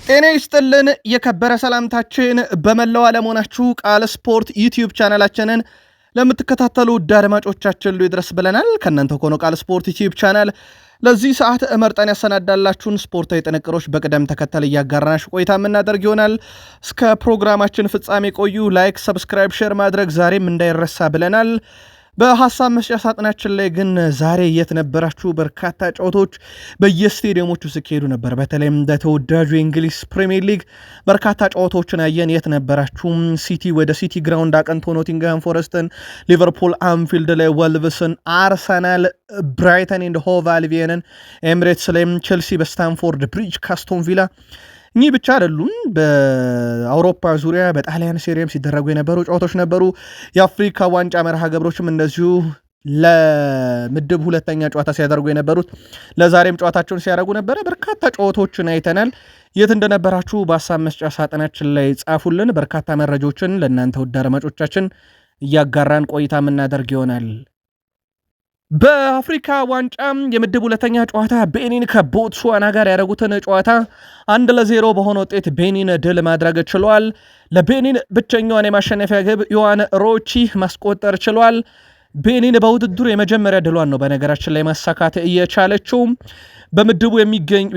ጤና ይስጥልን የከበረ ሰላምታችን በመላው ዓለም ሆናችሁ ቃል ስፖርት ዩቲዩብ ቻናላችንን ለምትከታተሉ ውድ አድማጮቻችን ይድረስ ብለናል። ከእናንተ ሆኖ ቃል ስፖርት ዩቲዩብ ቻናል ለዚህ ሰዓት መርጠን ያሰናዳላችሁን ስፖርታዊ ጥንቅሮች በቅደም ተከተል እያጋራናችሁ ቆይታ የምናደርግ ይሆናል። እስከ ፕሮግራማችን ፍጻሜ ቆዩ። ላይክ፣ ሰብስክራይብ፣ ሼር ማድረግ ዛሬም እንዳይረሳ ብለናል። በሐሳብ መስጫ ሳጥናችን ላይ ግን ዛሬ የት ነበራችሁ? በርካታ ጨዋታዎች በየስቴዲየሞቹ ሲካሄዱ ነበር። በተለይም በተወዳጁ የእንግሊዝ ፕሪሚየር ሊግ በርካታ ጨዋታዎችን አየን። የት ነበራችሁ? ሲቲ ወደ ሲቲ ግራውንድ አቅንቶ ኖቲንግሃም ፎረስትን፣ ሊቨርፑል አንፊልድ ላይ ወልቭስን፣ አርሰናል ብራይተን ኤንድ ሆቭ አልቢዮንን፣ ኤሚሬትስ ላይም ቼልሲ በስታንፎርድ ብሪጅ ካስቶን ቪላ እኚህ ብቻ አይደሉም። በአውሮፓ ዙሪያ በጣሊያን ሴሪየም ሲደረጉ የነበሩ ጨዋታዎች ነበሩ። የአፍሪካ ዋንጫ መርሃ ግብሮችም እንደዚሁ ለምድብ ሁለተኛ ጨዋታ ሲያደርጉ የነበሩት ለዛሬም ጨዋታቸውን ሲያደርጉ ነበረ። በርካታ ጨዋታዎችን አይተናል። የት እንደነበራችሁ በሀሳብ መስጫ ሳጥናችን ላይ ጻፉልን። በርካታ መረጃዎችን ለእናንተ ውድ አድማጮቻችን እያጋራን ቆይታ የምናደርግ ይሆናል። በአፍሪካ ዋንጫ የምድብ ሁለተኛ ጨዋታ ቤኒን ከቦትስዋና ጋር ያደረጉትን ጨዋታ 1-0 በሆነ ውጤት ቤኒን ድል ማድረግ ችሏል። ለቤኒን ብቸኛዋን የማሸነፊያ ግብ ዮዋን ሮቺ ማስቆጠር ችሏል። ቤኒን በውድድሩ የመጀመሪያ ድሏን ነው በነገራችን ላይ ማሳካት እየቻለችው። በምድቡ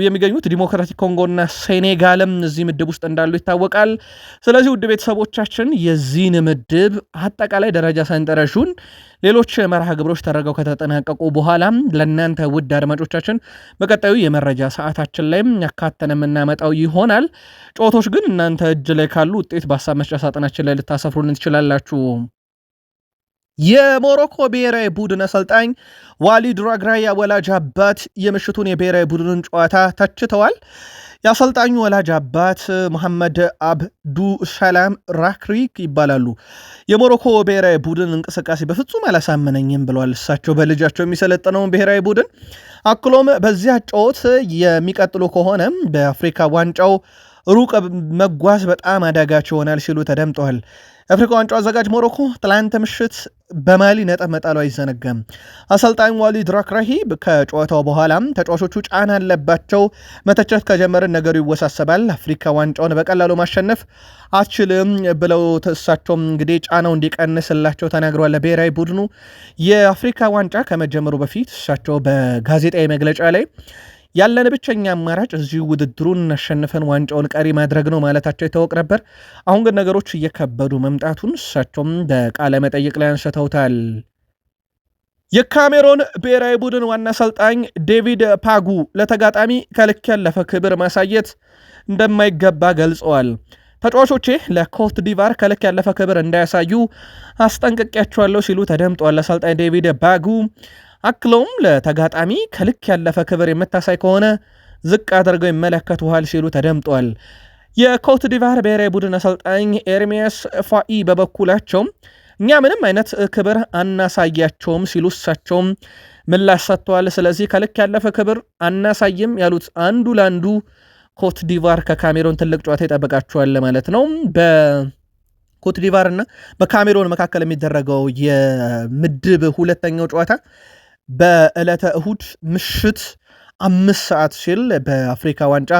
የሚገኙት ዲሞክራቲክ ኮንጎና ሴኔጋልም እዚህ ምድብ ውስጥ እንዳሉ ይታወቃል። ስለዚህ ውድ ቤተሰቦቻችን የዚህን ምድብ አጠቃላይ ደረጃ ሰንጠረዡን ሌሎች መርሃ ግብሮች ተደርገው ከተጠናቀቁ በኋላ ለእናንተ ውድ አድማጮቻችን በቀጣዩ የመረጃ ሰዓታችን ላይም ያካተን የምናመጣው ይሆናል። ጨዋታዎች ግን እናንተ እጅ ላይ ካሉ ውጤት በሀሳብ መስጫ ሳጥናችን ላይ ልታሰፍሩልን ትችላላችሁ። የሞሮኮ ብሔራዊ ቡድን አሰልጣኝ ዋሊድ ራግራያ ወላጅ አባት የምሽቱን የብሔራዊ ቡድንን ጨዋታ ተችተዋል። የአሰልጣኙ ወላጅ አባት መሐመድ አብዱ ሰላም ራክሪክ ይባላሉ። የሞሮኮ ብሔራዊ ቡድን እንቅስቃሴ በፍጹም አላሳመነኝም ብለዋል። እሳቸው በልጃቸው የሚሰለጥነውን ብሔራዊ ቡድን አክሎም በዚያ ጨዋታ የሚቀጥሉ ከሆነ በአፍሪካ ዋንጫው ሩቅ መጓዝ በጣም አዳጋች ይሆናል ሲሉ ተደምጠዋል። የአፍሪካ ዋንጫው አዘጋጅ ሞሮኮ ትላንት ምሽት በማሊ ነጥብ መጣሉ አይዘነጋም። አሰልጣኝ ዋሊድ ራክራሂ ከጨዋታው በኋላም ተጫዋቾቹ ጫና አለባቸው፣ መተቸት ከጀመርን ነገሩ ይወሳሰባል፣ አፍሪካ ዋንጫውን በቀላሉ ማሸነፍ አትችልም ብለው እሳቸውም እንግዲህ ጫናው እንዲቀንስላቸው ተናግረዋል። ብሔራዊ ቡድኑ የአፍሪካ ዋንጫ ከመጀመሩ በፊት እሳቸው በጋዜጣዊ መግለጫ ላይ ያለን ብቸኛ አማራጭ እዚሁ ውድድሩን አሸንፈን ዋንጫውን ቀሪ ማድረግ ነው ማለታቸው ይታወቅ ነበር። አሁን ግን ነገሮች እየከበዱ መምጣቱን እሳቸውም በቃለ መጠይቅ ላይ አንስተውታል። የካሜሮን ብሔራዊ ቡድን ዋና አሰልጣኝ ዴቪድ ፓጉ ለተጋጣሚ ከልክ ያለፈ ክብር ማሳየት እንደማይገባ ገልጸዋል። ተጫዋቾቼ ለኮት ዲቫር ከልክ ያለፈ ክብር እንዳያሳዩ አስጠንቅቄያቸዋለሁ ሲሉ ተደምጧል። አሰልጣኝ ዴቪድ ፓጉ አክለውም ለተጋጣሚ ከልክ ያለፈ ክብር የምታሳይ ከሆነ ዝቅ አድርገው ይመለከቱሃል ሲሉ ተደምጧል። የኮት ዲቫር ብሔራዊ ቡድን አሰልጣኝ ኤርሚያስ ፋኢ በበኩላቸው እኛ ምንም አይነት ክብር አናሳያቸውም ሲሉ እሳቸውም ምላሽ ሰጥተዋል። ስለዚህ ከልክ ያለፈ ክብር አናሳይም ያሉት አንዱ ለአንዱ ኮት ዲቫር ከካሜሮን ትልቅ ጨዋታ ይጠብቃቸዋል ማለት ነው። በኮት ዲቫር እና በካሜሮን መካከል የሚደረገው የምድብ ሁለተኛው ጨዋታ በዕለተ እሁድ ምሽት 5 ሰዓት ሲል በአፍሪካ ዋንጫ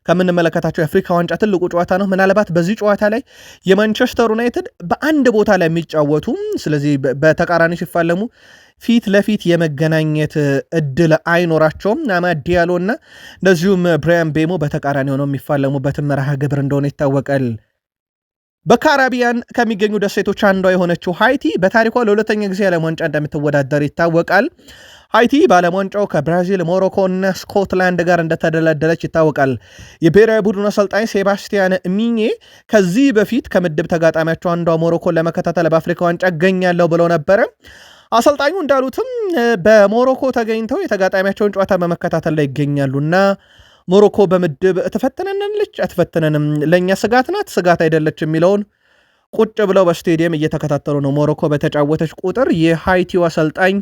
ከምንመለከታቸው የአፍሪካ ዋንጫ ትልቁ ጨዋታ ነው። ምናልባት በዚህ ጨዋታ ላይ የማንቸስተር ዩናይትድ በአንድ ቦታ ላይ የሚጫወቱ ስለዚህ በተቃራኒ ሲፋለሙ ፊት ለፊት የመገናኘት እድል አይኖራቸውም። አማድ ዲያሎ እና እንደዚሁም ብራያን ቤሞ በተቃራኒ ሆነው የሚፋለሙበትን መርሃ ግብር እንደሆነ ይታወቃል። በካራቢያን ከሚገኙ ደሴቶች አንዷ የሆነችው ሃይቲ በታሪኳ ለሁለተኛ ጊዜ ዓለም ዋንጫ እንደምትወዳደር ይታወቃል። ሃይቲ በዓለም ዋንጫው ከብራዚል፣ ሞሮኮ እና ስኮትላንድ ጋር እንደተደለደለች ይታወቃል። የብሔራዊ ቡድን አሰልጣኝ ሴባስቲያን ሚኜ ከዚህ በፊት ከምድብ ተጋጣሚያቸው አንዷ ሞሮኮን ለመከታተል በአፍሪካ ዋንጫ እገኛለሁ ብለው ነበረ። አሰልጣኙ እንዳሉትም በሞሮኮ ተገኝተው የተጋጣሚያቸውን ጨዋታ በመከታተል ላይ ይገኛሉና ሞሮኮ በምድብ ትፈትነናለች አትፈትነንም፣ ለእኛ ስጋት ናት ስጋት አይደለች የሚለውን ቁጭ ብለው በስቴዲየም እየተከታተሉ ነው። ሞሮኮ በተጫወተች ቁጥር የሃይቲው አሰልጣኝ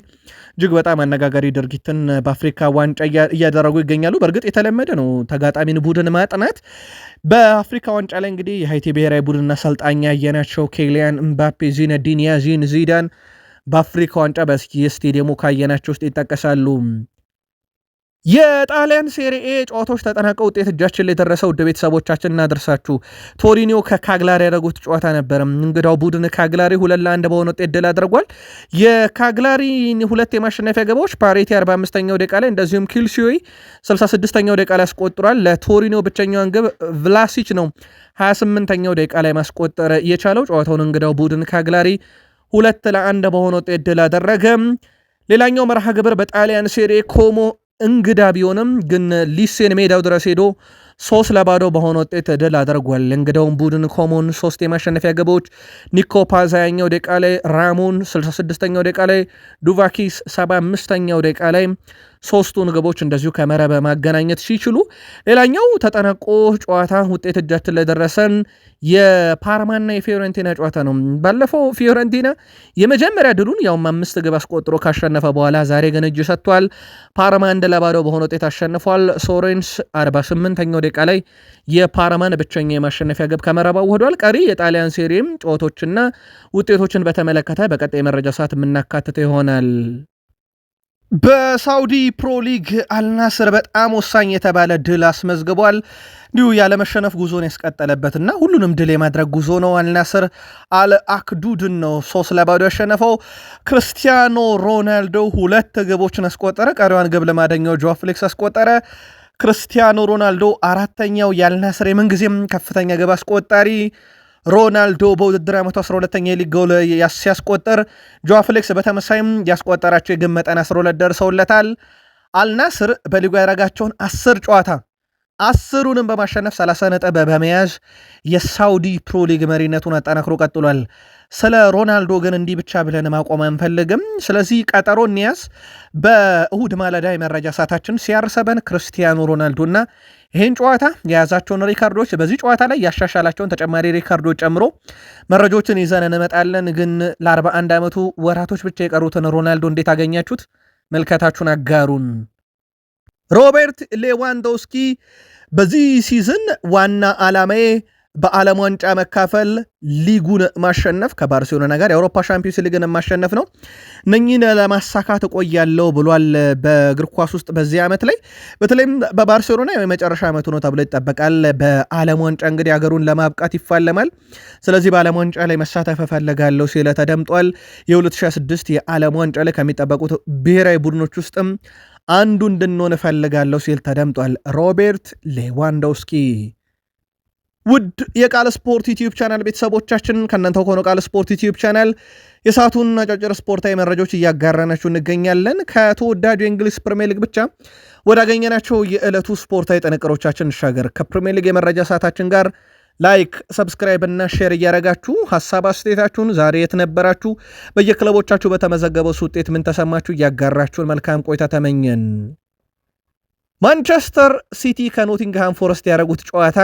እጅግ በጣም አነጋጋሪ ድርጊትን በአፍሪካ ዋንጫ እያደረጉ ይገኛሉ። በእርግጥ የተለመደ ነው ተጋጣሚን ቡድን ማጥናት። በአፍሪካ ዋንጫ ላይ እንግዲህ የሃይቲ ብሔራዊ ቡድን አሰልጣኝ ያየናቸው ኬሊያን ምባፔ፣ ዚነዲን ያዚን ዚዳን በአፍሪካ ዋንጫ በስቴዲየሙ ካየናቸው ውስጥ ይጠቀሳሉ። የጣሊያን ሴሪኤ ጨዋታዎች ተጠናቀው ውጤት እጃችን ላይ ደረሰው። ውድ ቤተሰቦቻችን እናደርሳችሁ። ቶሪኒዮ ከካግላሪ ያደረጉት ጨዋታ ነበር። እንግዳው ቡድን ካግላሪ 2-1 በሆነ ውጤት ድል አድርጓል። የካግላሪ ሁለት የማሸነፊያ ግቦች ፓሬቲ 45ኛው ደቂቃ ላይ እንደዚሁም ኪልሲዮይ 66ኛው ደቂቃ ላይ አስቆጥሯል። ለቶሪኒዮ ብቸኛውን ግብ ቭላሲች ነው 28ኛው ደቂቃ ላይ ማስቆጠር የቻለው። ጨዋታውን እንግዳው ቡድን ካግላሪ 2-1 በሆነ ውጤት ድል አደረገ። ሌላኛው መርሃ ግብር በጣሊያን ሴሪኤ ኮሞ እንግዳ ቢሆንም ግን ሊሴን ሜዳው ድረስ ሄዶ 3-0 በሆነ ውጤት ድል አድርጓል። እንግዳውን ቡድን ኮሞን 3 የማሸነፊያ ግቦች ኒኮ ፓዝ 20ኛው ደቂቃ ላይ፣ ራሞን 66ኛው ደቂቃ ላይ፣ ዱቫኪስ 75ኛው ደቂቃ ላይ ሶስቱን ግቦች እንደዚሁ ከመረብ ማገናኘት ሲችሉ፣ ሌላኛው ተጠናቆ ጨዋታ ውጤት እጃችን ላይ ደረሰን የፓርማና የፊዮረንቲና ጨዋታ ነው። ባለፈው ፊዮረንቲና የመጀመሪያ ድሉን ያውም 5 ግብ አስቆጥሮ ካሸነፈ በኋላ ዛሬ ግን እጅ ሰጥቷል። ፓርማ 1-0 በሆነ ውጤት አሸንፏል። ሶሬንስ 48ኛው ደቂቃ ላይ የፓርማን ብቸኛ የማሸነፊያ ግብ ከመረብ አውህዷል። ቀሪ የጣሊያን ሴሪም ጨዋታዎችና ውጤቶችን በተመለከተ በቀጣይ መረጃ ሰዓት የምናካትተው ይሆናል። በሳውዲ ፕሮ ሊግ አልናስር በጣም ወሳኝ የተባለ ድል አስመዝግቧል። እንዲሁ ያለመሸነፍ ጉዞን ያስቀጠለበትና ሁሉንም ድል የማድረግ ጉዞ ነው። አልናስር አልአክዱድን ነው 3-0 ያሸነፈው። ክርስቲያኖ ሮናልዶ 2 ግቦችን አስቆጠረ። ቀሪዋን ግብ ለማደኛው ጆዋ ፌሊክስ አስቆጠረ። ክርስቲያኖ ሮናልዶ 4ኛው የአልናስር የምንጊዜም ከፍተኛ ግብ አስቆጣሪ። ሮናልዶ በውድድር ዓመቱ 12ኛ የሊግ ጎል ሲያስቆጠር ጆዋ ፌሊክስ በተመሳይም ያስቆጠራቸው የግብ መጠን 12 ደርሰውለታል። አልናስር በሊጉ ያደረጋቸውን 10 ጨዋታ 10ሩንም በማሸነፍ 30 ነጥብ በመያዝ የሳውዲ ፕሮ ሊግ መሪነቱን አጠናክሮ ቀጥሏል። ስለ ሮናልዶ ግን እንዲህ ብቻ ብለን ማቆም አንፈልግም። ስለዚህ ቀጠሮ እንያዝ። በእሁድ ማለዳ የመረጃ ሰዓታችን CR7 ክርስቲያኖ ሮናልዶና ይህን ጨዋታ የያዛቸውን ሪካርዶች በዚህ ጨዋታ ላይ ያሻሻላቸውን ተጨማሪ ሪካርዶች ጨምሮ መረጃዎችን ይዘን እንመጣለን። ግን ለ41 ዓመቱ ወራቶች ብቻ የቀሩትን ሮናልዶ እንዴት አገኛችሁት? መልከታችሁን አጋሩን። ሮቤርት ሌዋንዶውስኪ በዚህ ሲዝን ዋና ዓላማዬ በዓለም ዋንጫ መካፈል፣ ሊጉን ማሸነፍ፣ ከባርሴሎና ጋር የአውሮፓ ሻምፒዮንስ ሊግን ማሸነፍ ነው። እነኚህን ለማሳካት እቆያለሁ ብሏል። በእግር ኳስ ውስጥ በዚህ ዓመት ላይ በተለይም በባርሴሎና የመጨረሻ ዓመቱ ነው ተብሎ ይጠበቃል። በዓለም ዋንጫ እንግዲህ ሀገሩን ለማብቃት ይፋለማል። ስለዚህ በዓለም ዋንጫ ላይ መሳተፍ እፈልጋለሁ ሲል ተደምጧል። የ2026 የዓለም ዋንጫ ላይ ከሚጠበቁት ብሔራዊ ቡድኖች ውስጥም አንዱ እንድንሆን እፈልጋለሁ ሲል ተደምጧል። ሮቤርት ሌዋንዶውስኪ። ውድ የቃል ስፖርት ዩቲዩብ ቻናል ቤተሰቦቻችን ከእናንተው ከሆነ ቃል ስፖርት ዩቲዩብ ቻናል የሰዓቱን አጫጭር ስፖርታዊ መረጃዎች እያጋራናችሁ እንገኛለን። ከተወዳጁ የእንግሊዝ ፕሪሚየር ሊግ ብቻ ወዳገኘናቸው የዕለቱ ስፖርታዊ ጥንቅሮቻችን እንሻገር። ከፕሪሚየር ሊግ የመረጃ ሰዓታችን ጋር ላይክ፣ ሰብስክራይብ እና ሼር እያረጋችሁ ሀሳብ አስተያየታችሁን ዛሬ የት ነበራችሁ፣ በየክለቦቻችሁ በተመዘገበው ውጤት ምን ተሰማችሁ እያጋራችሁን መልካም ቆይታ ተመኘን። ማንቸስተር ሲቲ ከኖቲንግሃም ፎረስት ያደረጉት ጨዋታ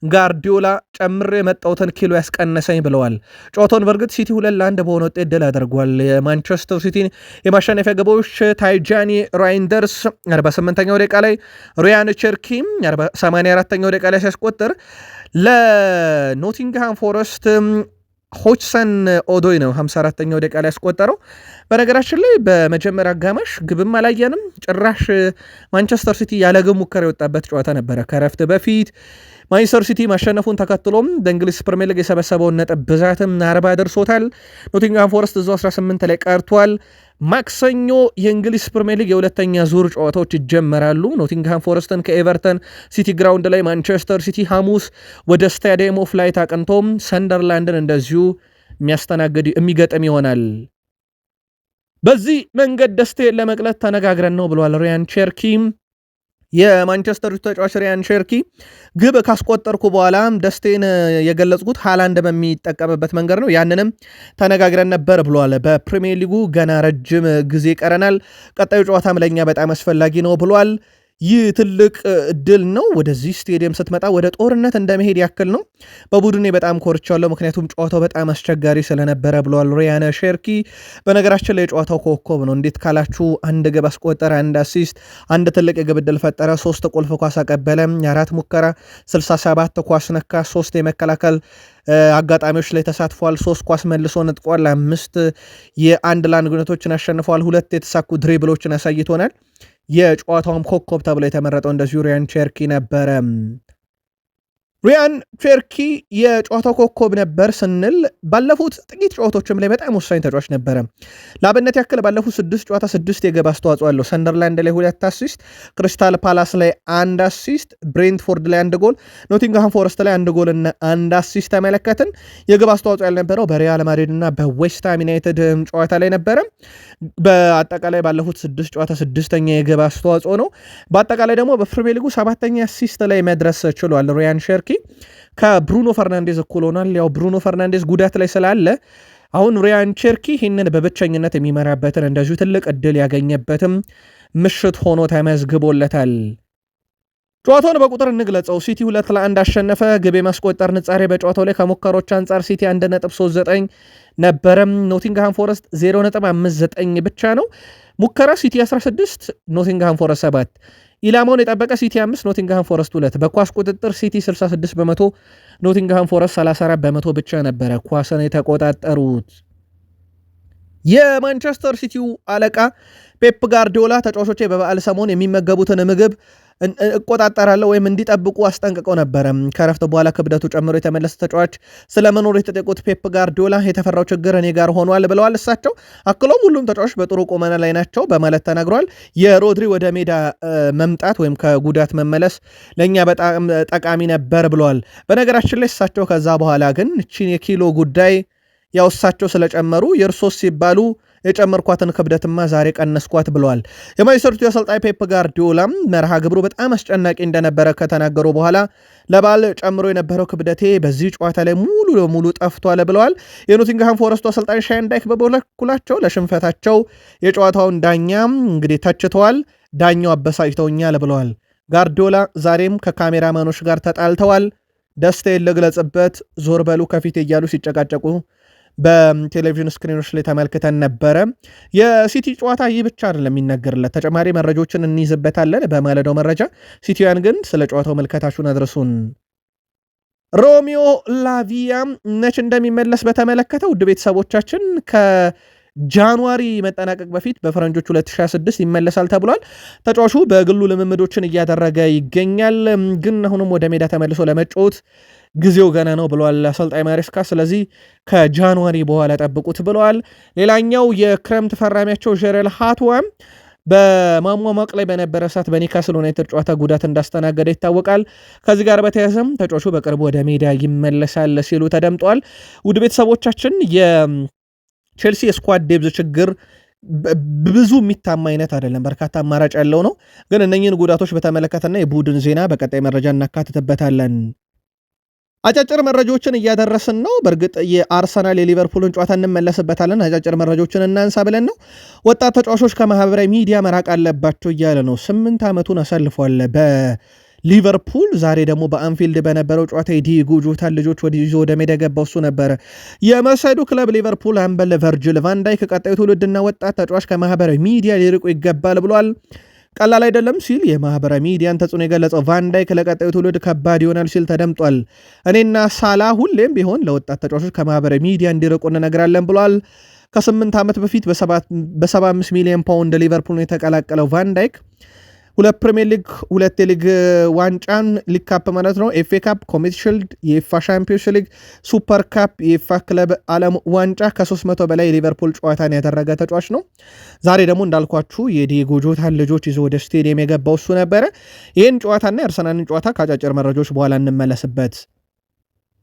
ጋርዲዮላ ጨምሬ የመጣውትን ኪሎ ያስቀነሰኝ ብለዋል። ጨዋታውን በእርግጥ ሲቲ 2-1 በሆነ ውጤት ድል አድርጓል። የማንቸስተር ሲቲን የማሸነፊያ ግቦች ታይጃኒ ራይንደርስ 48ኛው ደቂቃ ላይ፣ ሪያን ቸርኪም 84ኛው ደቂቃ ላይ ሲያስቆጥር ለኖቲንግሃም ፎረስት ሆችሰን ኦዶይ ነው 54ኛው ደቂቃ ላይ ያስቆጠረው። በነገራችን ላይ በመጀመሪያ አጋማሽ ግብም አላየንም። ጭራሽ ማንቸስተር ሲቲ ያለ ግብ ሙከራ የወጣበት ጨዋታ ነበረ ከረፍት በፊት። ማንቸስተር ሲቲ ማሸነፉን ተከትሎም በእንግሊዝ ፕሪሚየር ሊግ የሰበሰበውን ነጥብ ብዛትም 40 ደርሶታል። ኖቲንግሃም ፎረስት እዛው 18 ላይ ቀርቷል። ማክሰኞ የእንግሊዝ ፕሪሚየር ሊግ የሁለተኛ ዙር ጨዋታዎች ይጀመራሉ። ኖቲንግሃም ፎረስትን ከኤቨርተን ሲቲ ግራውንድ ላይ፣ ማንቸስተር ሲቲ ሐሙስ ወደ ስታዲየም ኦፍ ላይት አቅንቶም ሰንደርላንድን እንደዚሁ የሚገጥም ይሆናል። በዚህ መንገድ ደስታዬን ለመግለጥ ተነጋግረን ነው ብሏል ሪያን ቸርኪ። የማንቸስተር ተጫዋች ሪያን ቸርኪ ግብ ካስቆጠርኩ በኋላ ደስቴን የገለጽኩት ሃላንድ በሚጠቀምበት መንገድ ነው፣ ያንንም ተነጋግረን ነበር ብሏል። በፕሪሚየር ሊጉ ገና ረጅም ጊዜ ቀረናል፣ ቀጣዩ ጨዋታም ለእኛ በጣም አስፈላጊ ነው ብሏል። ይህ ትልቅ እድል ነው። ወደዚህ ስቴዲየም ስትመጣ ወደ ጦርነት እንደመሄድ ያክል ነው። በቡድኔ በጣም ኮርቻለሁ፣ ምክንያቱም ጨዋታው በጣም አስቸጋሪ ስለነበረ ብለዋል ሪያን ቸርኪ። በነገራችን ላይ የጨዋታው ኮከብ ነው። እንዴት ካላችሁ 1 ግብ አስቆጠረ፣ 1 አሲስት፣ 1 ትልቅ የግብ ዕድል ፈጠረ፣ 3 ቁልፍ ኳስ አቀበለ፣ 4 ሙከራ፣ 67 ኳስ ነካ፣ 3 የመከላከል አጋጣሚዎች ላይ ተሳትፏል፣ 3 ኳስ መልሶ ነጥቋል፣ 5 የ1 ለ1 ግንኙነቶችን አሸንፏል፣ 2 የተሳኩ ድሪብሎችን አሳይቶናል። የጨዋታውም ኮከብ ተብሎ የተመረጠው እንደዚሁ ሪያን ቸርኪ ነበረ። ሪያን ቸርኪ የጨዋታው ኮከብ ነበር ስንል ባለፉት ጥቂት ጨዋታዎችም ላይ በጣም ወሳኝ ተጫዋች ነበረ። ለአብነት ያክል ባለፉት 6 ጨዋታ 6 የግብ አስተዋጽኦ አለው። ሰንደርላንድ ላይ 2 አሲስት፣ ክሪስታል ፓላስ ላይ 1 አሲስት፣ ብሬንትፎርድ ላይ 1 ጎል፣ ኖቲንግሃም ፎረስት ላይ 1 ጎል እና 1 አሲስት ተመለከትን። የግብ አስተዋጽኦ ያልነበረው በሪያል ማድሪድ እና በዌስትሃም ዩናይትድ ጨዋታ ላይ ነበረ። በአጠቃላይ ባለፉት 6 ጨዋታ 6ኛ የግብ አስተዋጽኦ ነው። በአጠቃላይ ደግሞ በፕሪሚየር ሊጉ 7ኛ አሲስት ላይ መድረስ ችሏል ሪያን ቸርኪ ከብሩኖ ፈርናንዴዝ እኩል ሆኗል። ያው ብሩኖ ፈርናንዴዝ ጉዳት ላይ ስላለ አሁን ሪያን ቸርኪ ይህንን በብቸኝነት የሚመራበትን እንደዚሁ ትልቅ እድል ያገኘበትም ምሽት ሆኖ ተመዝግቦለታል። ጨዋታውን በቁጥር እንግለጸው። ሲቲ 2-1 አሸነፈ። ግብ የማስቆጠር ንጻሬ በጨዋታው ላይ ከሙከሮች አንጻር ሲቲ 1.39 ነበረም። ኖቲንግሃም ፎረስት 0.59 ብቻ ነው ሙከራ። ሲቲ 16 ኖቲንግሃም ፎረስት 7። ኢላማውን የጠበቀ ሲቲ 5 ኖቲንግሃም ፎረስት 2። በኳስ ቁጥጥር ሲቲ 66 በመቶ ኖቲንግሃም ፎረስት 34 በመቶ ብቻ ነበረ ኳስን የተቆጣጠሩት። የማንቸስተር ሲቲው አለቃ ፔፕ ጋርዲዮላ ተጫዋቾቼ በበዓል ሰሞን የሚመገቡትን ምግብ እቆጣጠራለሁ ወይም እንዲጠብቁ አስጠንቅቀው ነበረ። ከረፍት በኋላ ክብደቱ ጨምሮ የተመለሰ ተጫዋች ስለመኖሩ የተጠየቁት ፔፕ ጋርዲዮላ የተፈራው ችግር እኔ ጋር ሆኗል ብለዋል። እሳቸው አክሎም ሁሉም ተጫዋች በጥሩ ቁመና ላይ ናቸው በማለት ተናግረዋል። የሮድሪ ወደ ሜዳ መምጣት ወይም ከጉዳት መመለስ ለእኛ በጣም ጠቃሚ ነበር ብለዋል። በነገራችን ላይ እሳቸው ከዛ በኋላ ግን እቺን የኪሎ ጉዳይ ያው እሳቸው ስለጨመሩ የእርሶስ ሲባሉ የጨመርኳትን ክብደትማ ዛሬ ቀነስኳት ብለዋል። የማንቸስተር ሲቲ አሰልጣኝ ፔፕ ጋርዲዮላም መርሃ ግብሩ በጣም አስጨናቂ እንደነበረ ከተናገሩ በኋላ ለባል ጨምሮ የነበረው ክብደቴ በዚህ ጨዋታ ላይ ሙሉ ለሙሉ ጠፍቷል ብለዋል። የኖቲንግሃም ፎረስቱ አሰልጣኝ ሻይን ዳይክ በበኩላቸው ለሽንፈታቸው የጨዋታውን ዳኛ እንግዲህ ተችተዋል። ዳኛው አበሳጭተውኛል ብለዋል። ጋርዲዮላ ዛሬም ከካሜራማኖች ጋር ተጣልተዋል። ደስታዬን ልግለጽበት ዞር በሉ ከፊት እያሉ ሲጨቃጨቁ በቴሌቪዥን ስክሪኖች ላይ ተመልክተን ነበረ። የሲቲ ጨዋታ ይህ ብቻ አይደለም የሚነገርለት፣ ተጨማሪ መረጃዎችን እንይዝበታለን በማለዳው መረጃ። ሲቲያን ግን ስለ ጨዋታው መልከታችሁን አድርሱን። ሮሚዮ ላቪያ መች እንደሚመለስ በተመለከተ ውድ ቤተሰቦቻችን ከጃንዋሪ መጠናቀቅ በፊት በፈረንጆች 2026 ይመለሳል ተብሏል። ተጫዋቹ በግሉ ልምምዶችን እያደረገ ይገኛል፣ ግን አሁንም ወደ ሜዳ ተመልሶ ለመጫወት ጊዜው ገና ነው ብለዋል አሰልጣኝ ማሬስካ። ስለዚህ ከጃንዋሪ በኋላ ጠብቁት ብለዋል። ሌላኛው የክረምት ፈራሚያቸው ጀረል ሃትዋም በማሟሟቅ ላይ በነበረ ሰዓት በኒካስል ዩናይትድ ጨዋታ ጉዳት እንዳስተናገደ ይታወቃል። ከዚህ ጋር በተያያዘም ተጫዋቹ በቅርቡ ወደ ሜዳ ይመለሳል ሲሉ ተደምጠዋል። ውድ ቤተሰቦቻችን የቼልሲ የስኳድ ዴብዝ ችግር ብዙ የሚታማ አይነት አይደለም፣ በርካታ አማራጭ ያለው ነው። ግን እነኝህን ጉዳቶች በተመለከተና የቡድን ዜና በቀጣይ መረጃ እናካትትበታለን። አጫጭር መረጃዎችን እያደረስን ነው። በእርግጥ የአርሰናል የሊቨርፑልን ጨዋታ እንመለስበታለን። አጫጭር መረጃዎችን እናንሳ ብለን ነው። ወጣት ተጫዋቾች ከማህበራዊ ሚዲያ መራቅ አለባቸው እያለ ነው። 8 ዓመቱን አሳልፏል በሊቨርፑል። ዛሬ ደግሞ በአንፊልድ በነበረው ጨዋታ የዲጎ ጆታን ልጆች ይዞ ወደ ሜዳ የገባው እሱ ነበረ። የመርሳይዱ ክለብ ሊቨርፑል አምበል ቨርጅል ቫንዳይክ ቀጣዩ ትውልድና ወጣት ተጫዋች ከማህበራዊ ሚዲያ ሊርቁ ይገባል ብሏል። ቀላል አይደለም ሲል የማህበራዊ ሚዲያን ተጽዕኖ የገለጸው ቫንዳይክ ለቀጣዩ ትውልድ ከባድ ይሆናል ሲል ተደምጧል። እኔና ሳላ ሁሌም ቢሆን ለወጣት ተጫዋቾች ከማህበራዊ ሚዲያ እንዲርቁ እንነግራለን ብሏል። ከ8 ዓመት በፊት በ75 ሚሊዮን ፓውንድ ሊቨርፑልን የተቀላቀለው ቫንዳይክ 2 ፕሪሚየር ሊግ 2 የሊግ ዋንጫን ሊግ ካፕ ማለት ነው፣ ኤፍኤ ካፕ፣ ኮሚቲ ሺልድ፣ የኤፋ ሻምፒዮንስ ሊግ፣ ሱፐር ካፕ፣ የኤፋ ክለብ ዓለም ዋንጫ ከ300 በላይ የሊቨርፑል ጨዋታን ያደረገ ተጫዋች ነው። ዛሬ ደግሞ እንዳልኳችሁ የዲጎ ጆታን ልጆች ይዞ ወደ ስቴዲየም የገባው እሱ ነበረ። ይህን ጨዋታና የአርሰናልን ጨዋታ ከአጫጭር መረጃዎች በኋላ እንመለስበት።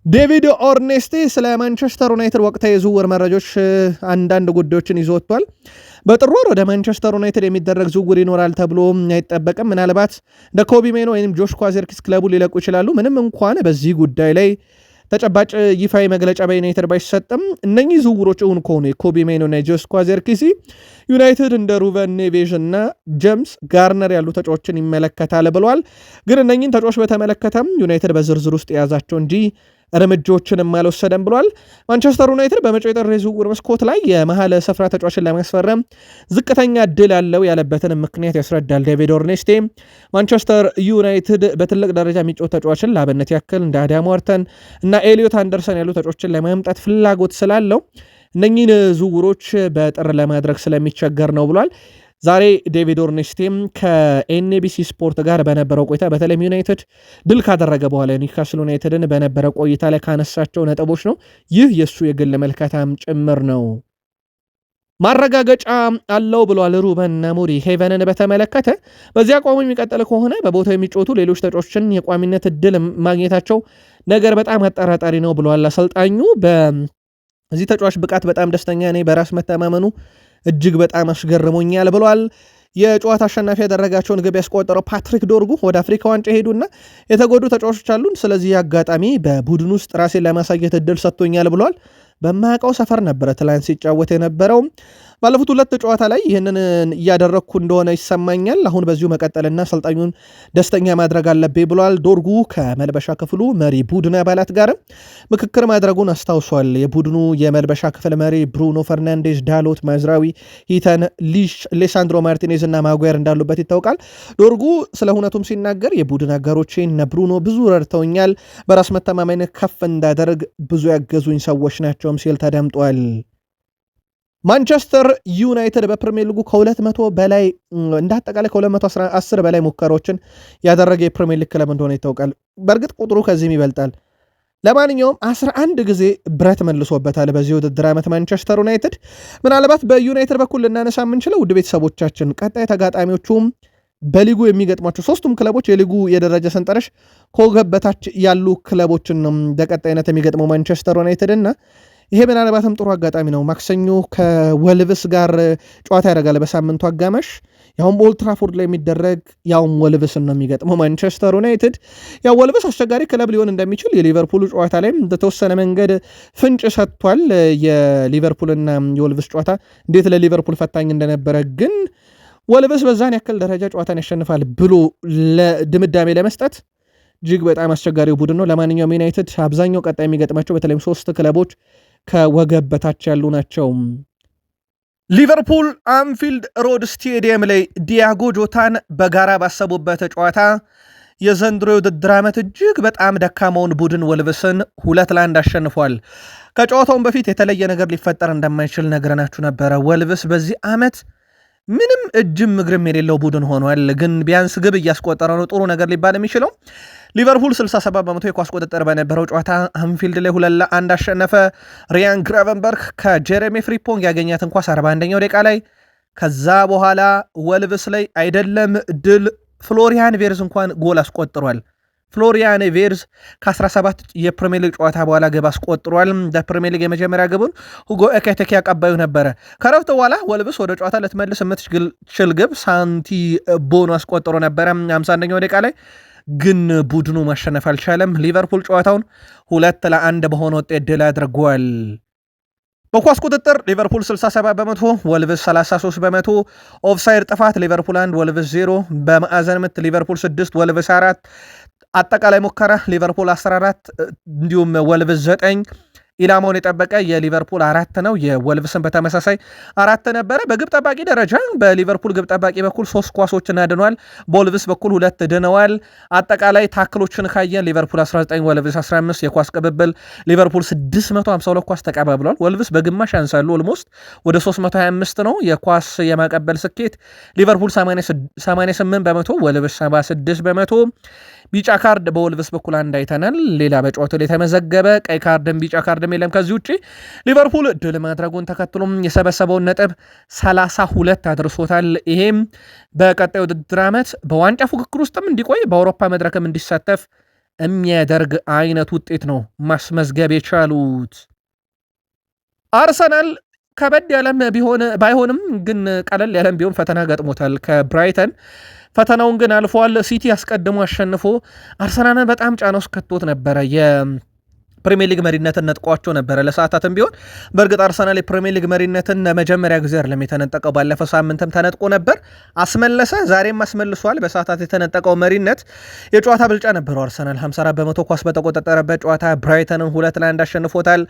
ዴቪድ ኦርኔስቴ ስለ ማንቸስተር ዩናይትድ ወቅታዊ የዝውውር መረጃዎች አንዳንድ ጉዳዮችን ይዞ ወጥቷል። በጥር ወር ወደ ማንቸስተር ዩናይትድ የሚደረግ ዝውውር ይኖራል ተብሎ አይጠበቅም። ምናልባት እንደ ኮቢ ሜኖ ወይም ጆሽኳ ዚርክዚ ክለቡ ሊለቁ ይችላሉ። ምንም እንኳን በዚህ ጉዳይ ላይ ተጨባጭ ይፋዊ መግለጫ በዩናይትድ ባይሰጥም እነኚህ ዝውውሮች እውን ከሆኑ የኮቢ ሜኖ እና ጆሽኳ ዚርክዚ ዩናይትድ እንደ ሩቨን ኔቬዥ እና ጄምስ ጋርነር ያሉ ተጫዋቾችን ይመለከታል ብለዋል። ግን እነኚህን ተጫዋቾች በተመለከተም ዩናይትድ በዝርዝር ውስጥ የያዛቸው እንጂ እርምጃዎችንም አልወሰደም ብሏል። ማንቸስተር ዩናይትድ በመጪው የጥር ዝውውር መስኮት ላይ የመሃል ስፍራ ተጫዋችን ለማስፈረም ዝቅተኛ እድል ያለው ያለበትን ምክንያት ያስረዳል ዴቪድ ኦርኔስቴ። ማንቸስተር ዩናይትድ በትልቅ ደረጃ የሚጫወት ተጫዋችን ለአብነት ያክል እንደ አዳም ዋርተን እና ኤሊዮት አንደርሰን ያሉ ተጫዋችን ለማምጣት ፍላጎት ስላለው እነኚህን ዝውውሮች በጥር ለማድረግ ስለሚቸገር ነው ብሏል። ዛሬ ዴቪድ ኦርኔስቴም ከኤንቢሲ ስፖርት ጋር በነበረው ቆይታ በተለይም ዩናይትድ ድል ካደረገ በኋላ ኒውካስል ዩናይትድን በነበረው ቆይታ ላይ ካነሳቸው ነጥቦች ነው። ይህ የእሱ የግል መልከታም ጭምር ነው። ማረጋገጫ አለው ብሏል ሩበን አሞሪም ሄቨንን በተመለከተ በዚህ አቋሙ የሚቀጥል ከሆነ በቦታው የሚጫወቱ ሌሎች ተጫዋቾችን የቋሚነት እድል ማግኘታቸው ነገር በጣም አጠራጣሪ ነው ብሏል አሰልጣኙ። በዚህ ተጫዋች ብቃት በጣም ደስተኛ ነኝ፣ በራስ መተማመኑ እጅግ በጣም አስገርሞኛል ብሏል። የጨዋታ አሸናፊ ያደረጋቸውን ግብ ያስቆጠረው ፓትሪክ ዶርጉ ወደ አፍሪካ ዋንጫ ሄዱና የተጎዱ ተጫዋቾች አሉን፣ ስለዚህ አጋጣሚ በቡድን ውስጥ ራሴን ለማሳየት እድል ሰጥቶኛል ብሏል። በማያውቀው ሰፈር ነበረ ትላንት ሲጫወት የነበረው። ባለፉት 2 ጨዋታ ላይ ይህንን እያደረግኩ እንደሆነ ይሰማኛል። አሁን በዚሁ መቀጠልና አሰልጣኙን ደስተኛ ማድረግ አለብኝ ብሏል። ዶርጉ ከመልበሻ ክፍሉ መሪ ቡድን አባላት ጋር ምክክር ማድረጉን አስታውሷል። የቡድኑ የመልበሻ ክፍል መሪ ብሩኖ ፈርናንዴዝ፣ ዳሎት፣ ማዝራዊ፣ ሂተን፣ ሌሳንድሮ ማርቲኔዝ እና ማጓየር እንዳሉበት ይታወቃል። ዶርጉ ስለ ሁነቱም ሲናገር የቡድን አጋሮቼ እነ ብሩኖ ብዙ ረድተውኛል፣ በራስ መተማመን ከፍ እንዳደርግ ብዙ ያገዙኝ ሰዎች ናቸውም ሲል ተደምጧል። ማንቸስተር ዩናይትድ በፕሪሚየር ሊጉ ከ200 በላይ እንዳጠቃላይ ከ210 በላይ ሙከራዎችን ያደረገ የፕሪሚየር ሊግ ክለብ እንደሆነ ይታወቃል። በእርግጥ ቁጥሩ ከዚህም ይበልጣል። ለማንኛውም 11 ጊዜ ብረት መልሶበታል በዚህ ውድድር ዓመት ማንቸስተር ዩናይትድ። ምናልባት በዩናይትድ በኩል ልናነሳ የምንችለው ውድ ቤተሰቦቻችን ቀጣይ ተጋጣሚዎቹም በሊጉ የሚገጥሟቸው 3ቱም ክለቦች የሊጉ የደረጃ ሰንጠረዥ ከወገብ በታች ያሉ ክለቦችን ነው በቀጣይነት የሚገጥመው ማንቸስተር ዩናይትድ እና ይሄ ምናልባትም ጥሩ አጋጣሚ ነው። ማክሰኞ ከወልቭስ ጋር ጨዋታ ያደርጋል በሳምንቱ አጋማሽ፣ ያውም ኦልድ ትራፎርድ ላይ የሚደረግ ያውም ወልቭስን ነው የሚገጥመው ማንቸስተር ዩናይትድ። ያው ወልቭስ አስቸጋሪ ክለብ ሊሆን እንደሚችል የሊቨርፑሉ ጨዋታ ላይም በተወሰነ መንገድ ፍንጭ ሰጥቷል። የሊቨርፑልና የወልቭስ ጨዋታ እንዴት ለሊቨርፑል ፈታኝ እንደነበረ ግን ወልቭስ በዛን ያክል ደረጃ ጨዋታን ያሸንፋል ብሎ ለድምዳሜ ለመስጠት እጅግ በጣም አስቸጋሪው ቡድን ነው። ለማንኛውም ዩናይትድ አብዛኛው ቀጣይ የሚገጥማቸው በተለይም 3 ክለቦች ከወገብ በታች ያሉ ናቸው። ሊቨርፑል አንፊልድ ሮድ ስቴዲየም ላይ ዲያጎ ጆታን በጋራ ባሰቡበት ጨዋታ የዘንድሮ የውድድር ዓመት እጅግ በጣም ደካማውን ቡድን ወልቭስን 2-1 አሸንፏል። ከጨዋታውን በፊት የተለየ ነገር ሊፈጠር እንደማይችል ነግረናችሁ ነበረ። ወልቭስ በዚህ ዓመት ምንም እጅም እግርም የሌለው ቡድን ሆኗል። ግን ቢያንስ ግብ እያስቆጠረ ነው ጥሩ ነገር ሊባል የሚችለው። ሊቨርፑል 67% የኳስ ቁጥጥር በነበረው ጨዋታ አንፊልድ ላይ 2-1 አሸነፈ። ሪያን ግራቨንበርግ ከጀሬሚ ፍሪፖንግ ያገኛትን ኳስ 41ኛው ደቂቃ ላይ፣ ከዛ በኋላ ወልቭስ ላይ አይደለም ድል ፍሎሪያን ቬርዝ እንኳን ጎል አስቆጥሯል። ፍሎሪያን ቬርዝ ከ17 የፕሪሚየር ሊግ ጨዋታ በኋላ ግብ አስቆጥሯል። በፕሪሚየር ሊግ የመጀመሪያ ግቡን ሁጎ ኤኬቴኬ ያቀባዩ ነበረ። ከረፍት በኋላ ወልቭስ ወደ ጨዋታ ልትመልስ የምትችል ግብ ሳንቲ ቦኖ አስቆጥሮ ነበረ 51ኛው ደቂቃ ላይ፣ ግን ቡድኑ ማሸነፍ አልቻለም። ሊቨርፑል ጨዋታውን 2-1 በሆነ ውጤት ድል አድርጓል። በኳስ ቁጥጥር ሊቨርፑል 67%፣ ወልቭስ 33%። ኦፍሳይድ ጥፋት ሊቨርፑል 1 ወልቭስ 0። በማዕዘን ምት ሊቨርፑል 6 ወልቭስ 4። አጠቃላይ ሙከራ ሊቨርፑል 14 እንዲሁም ወልቭስ 9። ኢላማውን የጠበቀ የሊቨርፑል 4 ነው። የወልቭስን በተመሳሳይ 4 ነበረ። በግብ ጠባቂ ደረጃ በሊቨርፑል ግብ ጠባቂ በኩል 3 ኳሶችን አድኗል። በወልቭስ በኩል 2 ድነዋል። አጠቃላይ ታክሎችን ካየን ሊቨርፑል 19 ወልቭስ 15። የኳስ ቅብብል ሊቨርፑል 652 ኳስ ተቀባብሏል። ወልቭስ በግማሽ ያንሳሉ። ኦልሞስት ወደ 325 ነው የኳስ የማቀበል ስኬት። ሊቨርፑል 88%፣ ወልቭስ 76%። ቢጫ ካርድ በወልቭስ በኩል አንድ አይተናል። ሌላ በጨዋታው ላይ የተመዘገበ ቀይ ካርድም ቢጫ ካርድም የለም። ከዚህ ውጭ ሊቨርፑል ድል ማድረጉን ተከትሎም የሰበሰበውን ነጥብ 32 አድርሶታል። ይሄም በቀጣይ ውድድር ዓመት በዋንጫ ፉክክር ውስጥም እንዲቆይ በአውሮፓ መድረክም እንዲሳተፍ የሚያደርግ አይነት ውጤት ነው ማስመዝገብ የቻሉት። አርሰናል ከበድ ያለም ባይሆንም ግን ቀለል ያለም ቢሆን ፈተና ገጥሞታል ከብራይተን። ፈተናውን ግን አልፏል። ሲቲ አስቀድሞ አሸንፎ አርሰናልን በጣም ጫና ውስጥ ከቶት ነበረ። ፕሪሚየር ሊግ መሪነትን ነጥቋቸው ነበረ ለሰዓታትም ቢሆን። በእርግጥ አርሰናል የፕሪሚየር ሊግ መሪነትን ለመጀመሪያ ጊዜ አይደለም የተነጠቀው፣ ባለፈው ሳምንትም ተነጥቆ ነበር። አስመለሰ፣ ዛሬም አስመልሷል። በሰዓታት የተነጠቀው መሪነት የጨዋታ ብልጫ ነበረው አርሰናል 54% ኳስ በተቆጣጠረበት ጨዋታ ብራይተንን 2-1 አሸንፎታል።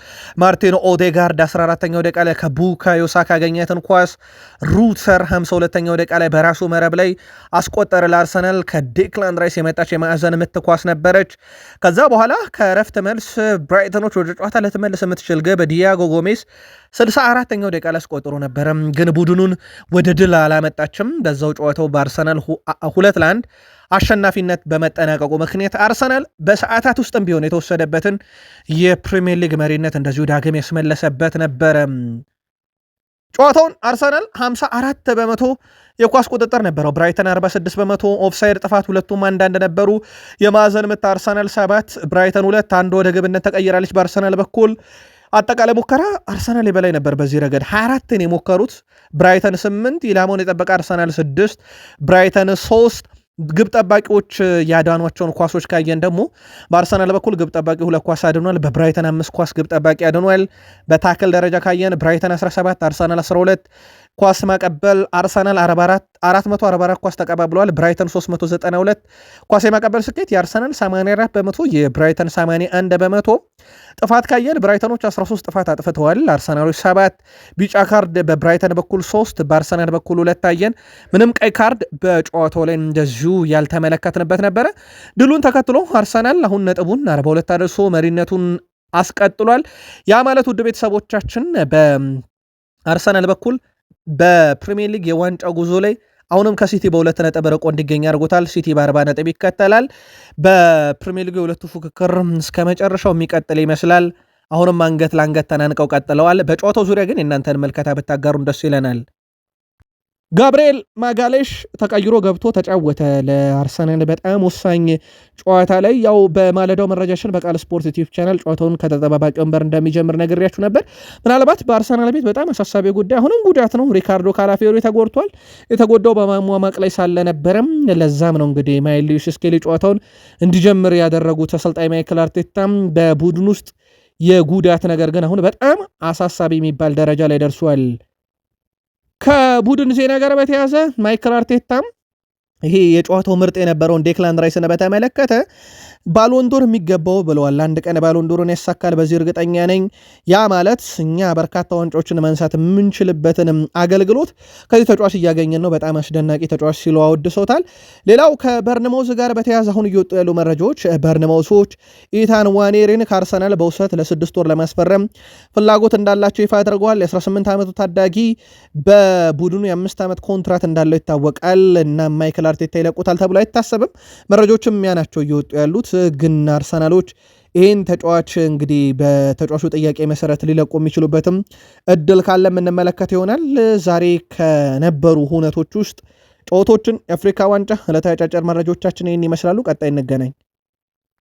ማርቲን ኦዴጋርድ 14ኛው ደቂቃ ላይ ከቡካዮ ሳካ ያገኛትን ኳስ ሩተር 52ኛው ደቂቃ ላይ በራሱ መረብ ላይ አስቆጠረ ለአርሰናል። ከዴክላን ራይስ የመጣች የማዕዘን ምት ኳስ ነበረች። ከዛ በኋላ ከረፍት መልስ ብራይተኖች ወደ ጨዋታ ልትመልስ የምትችል ግብ ዲያጎ ጎሜስ 64ኛው ደቂቃ ላይ አስቆጥሮ ነበረ፣ ግን ቡድኑን ወደ ድል አላመጣችም። በዛው ጨዋታው በአርሰናል 2-1 አሸናፊነት በመጠናቀቁ ምክንያት አርሰናል በሰዓታት ውስጥም ቢሆን የተወሰደበትን የፕሪሚየር ሊግ መሪነት እንደዚሁ ዳግም ያስመለሰበት ነበረ። ጨዋታውን አርሰናል 54 በመቶ የኳስ ቁጥጥር ነበረው፣ ብራይተን 46 በመቶ። ኦፍሳይድ ጥፋት ሁለቱም አንዳንድ ነበሩ። የማዕዘን ምት አርሰናል 7 ብራይተን 2፣ አንድ ወደ ግብነት ተቀይራለች በአርሰናል በኩል። አጠቃላይ ሙከራ አርሰናል የበላይ ነበር በዚህ ረገድ 24ን የሞከሩት ብራይተን 8፣ ኢላማውን የጠበቀ አርሰናል 6 ብራይተን 3። ግብ ጠባቂዎች ያዳኗቸውን ኳሶች ካየን ደግሞ በአርሰናል በኩል ግብ ጠባቂ 2 ኳስ አድኗል፣ በብራይተን 5 ኳስ ግብ ጠባቂ አድኗል። በታክል ደረጃ ካየን ብራይተን 17 አርሰናል 12። ኳስ ማቀበል አርሰናል 444 ኳስ ተቀባብለዋል፣ ብራይተን 392። ኳስ የማቀበል ስኬት የአርሰናል 84 በመቶ የብራይተን 81 በመቶ። ጥፋት ካየን ብራይተኖች 13 ጥፋት አጥፍተዋል፣ አርሰናሎች 7። ቢጫ ካርድ በብራይተን በኩል 3 በአርሰናል በኩል 2 ታየን። ምንም ቀይ ካርድ በጨዋታው ላይ እንደዚሁ ያልተመለከትንበት ነበረ። ድሉን ተከትሎ አርሰናል አሁን ነጥቡን 42 አድርሶ መሪነቱን አስቀጥሏል። ያ ማለት ውድ ቤተሰቦቻችን በአርሰናል በኩል በፕሪሚየር ሊግ የዋንጫ ጉዞ ላይ አሁንም ከሲቲ በ2 ነጥብ ርቆ እንዲገኝ አድርጎታል። ሲቲ በ40 ነጥብ ይከተላል። በፕሪሚየር ሊግ የሁለቱ ፉክክር እስከ መጨረሻው የሚቀጥል ይመስላል። አሁንም አንገት ለአንገት ተናንቀው ቀጥለዋል። በጨዋታው ዙሪያ ግን የእናንተን መልከታ ብታጋሩን ደስ ይለናል። ጋብርኤል ማጋሌሽ ተቀይሮ ገብቶ ተጫወተ። ለአርሰናል በጣም ወሳኝ ጨዋታ ላይ ያው በማለዳው መረጃችን በቃል ስፖርት ዩቲዩብ ቻናል ጨዋታውን ከተጠባባቂ ወንበር እንደሚጀምር ነግሬያችሁ ነበር። ምናልባት በአርሰናል ቤት በጣም አሳሳቢ ጉዳይ አሁንም ጉዳት ነው። ሪካርዶ ካላፊዮሪ ተጎድቷል። የተጎዳው በማሟማቅ ላይ ሳለ ነበረም። ለዛም ነው እንግዲህ ማይል ሉዊስ ስኬሊ ጨዋታውን እንዲጀምር ያደረጉት አሰልጣኝ ማይክል አርቴታም በቡድን ውስጥ የጉዳት ነገር ግን አሁን በጣም አሳሳቢ የሚባል ደረጃ ላይ ደርሷል። ከቡድን ዜና ጋር በተያዘ ማይክል አርቴታም ይሄ የጨዋታው ምርጥ የነበረውን ዴክላን ራይስን በተመለከተ ባሎንዶር የሚገባው ብለዋል። አንድ ቀን ባሎንዶርን ያሳካል፣ በዚህ እርግጠኛ ነኝ። ያ ማለት እኛ በርካታ ዋንጫዎችን ማንሳት የምንችልበትን አገልግሎት ከዚህ ተጫዋች እያገኘን ነው። በጣም አስደናቂ ተጫዋች ሲሉ አወድሰውታል። ሌላው ከበርንማውዝ ጋር በተያያዘ አሁን እየወጡ ያሉ መረጃዎች በርንማውሶች ኢታን ዋኔሪን ከአርሰናል በውሰት ለ6 ወር ለማስፈረም ፍላጎት እንዳላቸው ይፋ አድርገዋል። የ18 ዓመቱ ታዳጊ በቡድኑ የ5 ዓመት ኮንትራት እንዳለው ይታወቃል እና ማይክል አርቴታ ይለቁታል ተብሎ አይታሰብም። መረጃዎችም ያ ናቸው እየወጡ ያሉት። ግን አርሰናሎች ይህን ተጫዋች እንግዲህ በተጫዋቹ ጥያቄ መሰረት ሊለቁ የሚችሉበትም እድል ካለ የምንመለከት ይሆናል። ዛሬ ከነበሩ ሁነቶች ውስጥ ጨዋታዎችን የአፍሪካ ዋንጫ ዕለታዊ አጫጭር መረጃዎቻችን ይህን ይመስላሉ። ቀጣይ እንገናኝ።